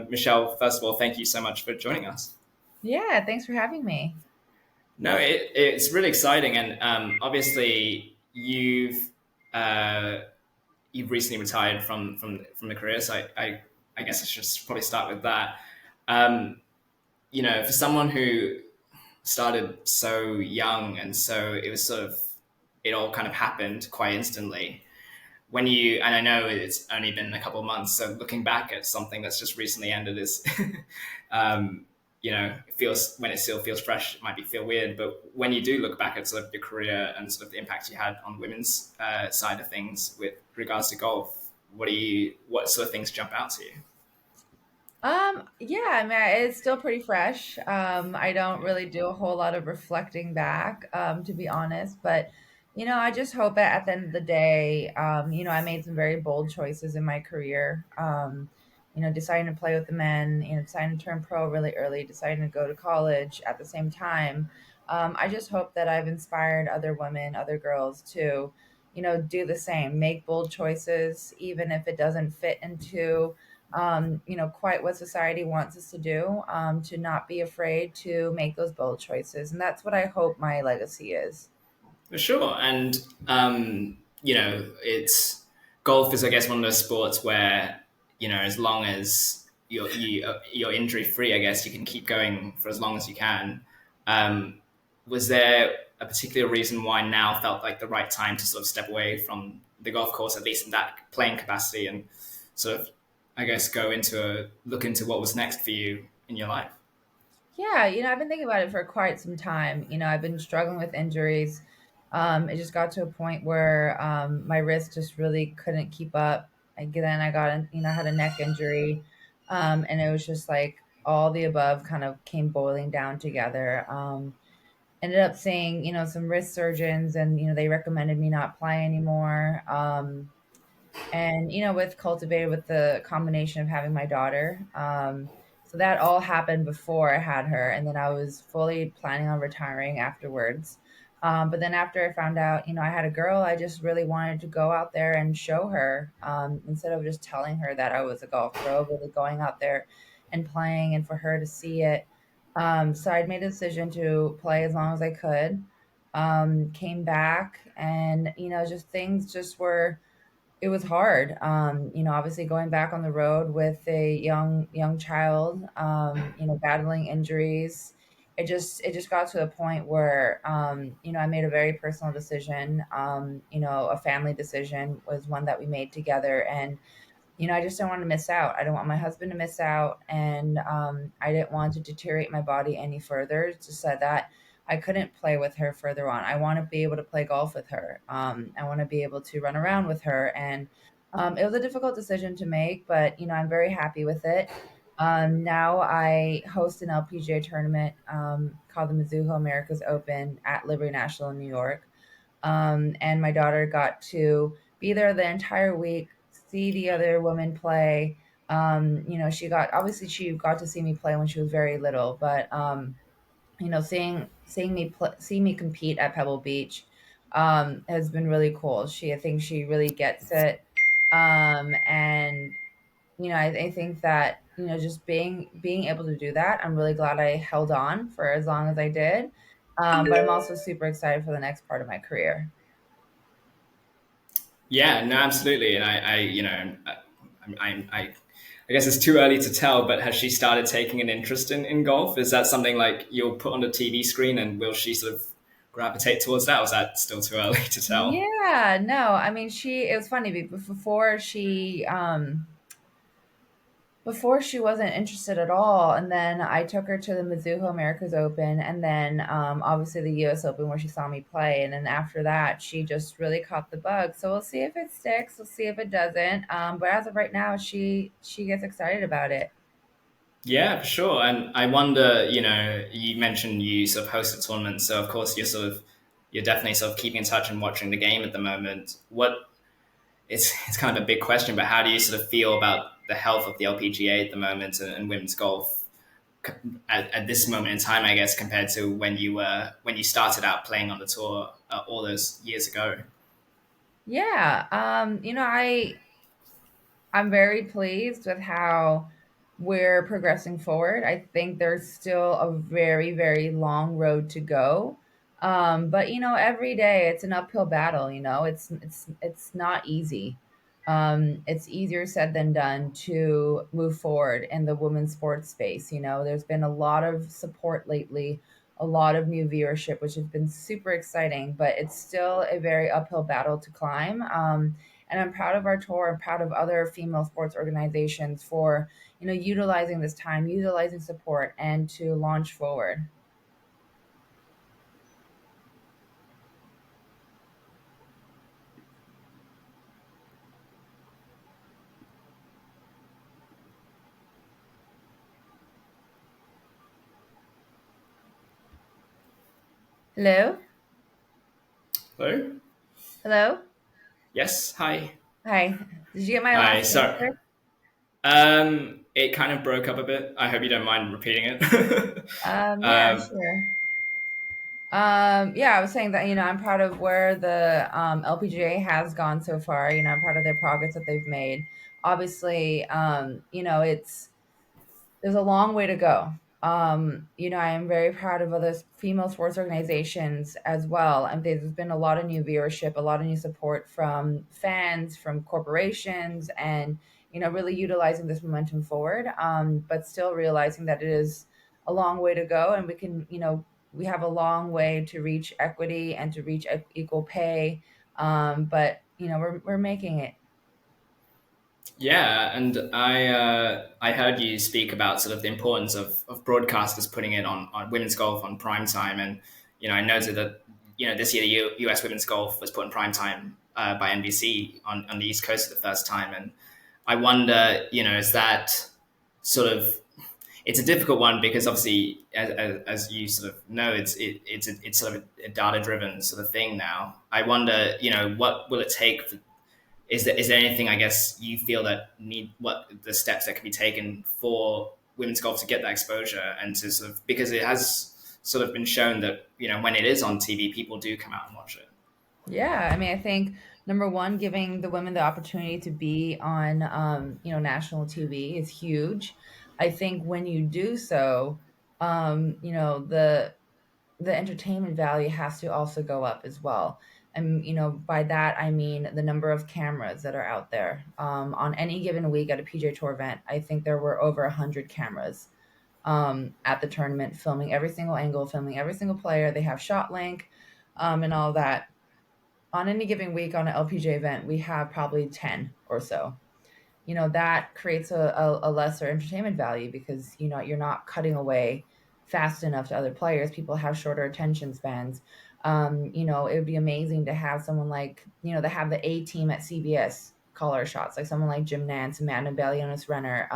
Michelle, first of all, thank you so much for joining us. Yeah, thanks for having me. No, it's really exciting, and obviously uh, you've recently retired from the career, so I guess I should probably start with that. Um, for someone who started so young, and so it was sort of it all kind of happened quite instantly. And I know it's only been a couple of months, so looking back at something that's just recently ended is um, it feels, when it still feels fresh, it might be feel weird, but when you do look back at sort of your career and sort of the impact you had on the women's side of things with regards to golf, what sort of things jump out to you? Yeah, I mean, it's still pretty fresh. I don't really do a whole lot of reflecting back, to be honest, but I just hope that at the end of the day, I made some very bold choices in my career. Deciding to play with the men, deciding to turn pro really early, deciding to go to college at the same time. I just hope that I've inspired other women, other girls to, do the same, make bold choices, even if it doesn't fit into quite what society wants us to do, to not be afraid to make those bold choices. And that's what I hope my legacy is. For sure. And, it's golf is, I guess, one of those sports where, as long as you're injury free, I guess you can keep going for as long as you can. Um, was there a particular reason why now felt like the right time to sort of step away from the golf course, at least in that playing capacity, and sort of, I guess, look into what was next for you in your life? Yeah, I've been thinking about it for quite some time. I've been struggling with injuries. It just got to a point where my wrist just really couldn't keep up. Then I got, I had a neck injury, and it was just like all the above kind of came boiling down together. Ended up seeing, some wrist surgeons, and they recommended me not play anymore. And with cultivated with the combination of having my daughter, so that all happened before I had her, and then I was fully planning on retiring afterwards. But then after I found out, I had a girl, I just really wanted to go out there and show her, instead of just telling her that I was a golf pro, really going out there and playing and for her to see it. So I'd made a decision to play as long as I could. Came back, and just things just were, it was hard. Obviously going back on the road with a young child, battling injuries. It just got to a point where, I made a very personal decision. A family decision was one that we made together, and I just don't want to miss out. I don't want my husband to miss out, and I didn't want to deteriorate my body any further. Just said that I couldn't play with her further on. I want to be able to play golf with her. I want to be able to run around with her, and it was a difficult decision to make, but I'm very happy with it. Now I host an LPGA tournament, called the Mizuho Americas Open at Liberty National in New York. And my daughter got to be there the entire week, see the other women play. She got to see me play when she was very little, but seeing me compete at Pebble Beach, has been really cool. I think she really gets it. And I think that, just being able to do that, I'm really glad I held on for as long as I did. But I'm also super excited for the next part of my career. Yeah, no, absolutely. And I guess it's too early to tell, but has she started taking an interest in golf? Is that something like you'll put on the TV screen, and will she sort of gravitate towards that? Or is that still too early to tell? Yeah, no, I mean, it was funny before she wasn't interested at all, and then I took her to the Mizuho Americas Open, and then obviously the US Open where she saw me play, and then after that she just really caught the bug. So we'll see if it sticks, we'll see if it doesn't. But as of right now, she gets excited about it. Yeah, for sure. And I wonder, you mentioned you sort of host a tournament, so of course you're definitely sort of keeping in touch and watching the game at the moment. It's kind of a big question, but how do you sort of feel about the health of the LPGA at the moment, and women's golf at this moment in time, I guess, compared to when you started out playing on the tour all those years ago? Yeah, I'm very pleased with how, we're progressing forward. I think there's still a very, very long road to go. But every day it's an uphill battle. It's not easy. It's easier said than done to move forward in the women's sports space. There's been a lot of support lately, a lot of new viewership, which has been super exciting. But it's still a very uphill battle to climb. And I'm proud of our tour. I'm proud of other female sports organizations for utilizing this time, utilizing support, and to launch forward. Hello? Hello. Hello? Yes. Hi. Hi. Did you get my Hi. last So, answer? it kind of broke up a bit. I hope you don't mind repeating it. Yeah, um, sure. Yeah, I was saying that, I'm proud of where the LPGA has gone so far. I'm proud of their progress that they've made. Obviously, there's a long way to go. I am very proud of other female sports organizations as well. And there's been a lot of new viewership, a lot of new support from fans, from corporations, and really utilizing this momentum forward. But still realizing that it is a long way to go, and we have a long way to reach equity and to reach equal pay. But we're making it. yeah, and I heard you speak about sort of the importance of broadcasters putting it on women's golf on prime time, and I noted that this year the U.S. women's golf was put in prime time by NBC on the East Coast for the first time, and I wonder, is that sort of it's a difficult one because obviously, as you sort of know, it's sort of a data driven sort of thing now. I wonder, what will it take? Is there anything I guess you feel that need what the steps that can be taken for women's golf to get that exposure and to sort of because it has sort of been shown that when it is on TV, people do come out and watch it. Yeah, I mean, I think number one, giving the women the opportunity to be on, national TV is huge. I think when you do so, the entertainment value has to also go up as well. And by that I mean the number of cameras that are out there. On any given week at a PJ Tour event, I think there were over 100 cameras at the tournament, filming every single angle, filming every single player. They have shot link, and all that on any given week on an LPGA event, we have probably 10 or so. That creates a lesser entertainment value because, you're not cutting away fast enough to other players. People have shorter attention spans. It would be amazing to have someone like, to have the A team at CBS call our shots, like someone like Jim Nance, Amanda Balionis Renner,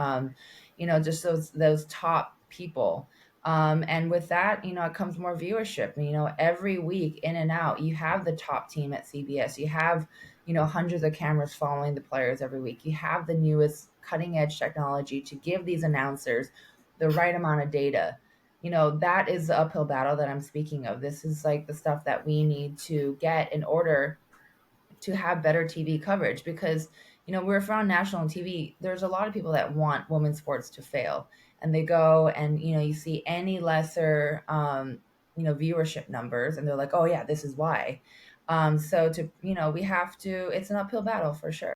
just those top people. And with that, it comes more viewership. Every week in and out, you have the top team at CBS. You have, hundreds of cameras following the players every week. You have the newest cutting edge technology to give these announcers the right amount of data. That is the uphill battle that I'm speaking of. This is like the stuff that we need to get in order to have better TV coverage because we're from national TV. There's a lot of people that want women's sports to fail, and they go and you see any lesser viewership numbers, and they're like, oh yeah, this is why. So to we have to. It's an uphill battle for sure.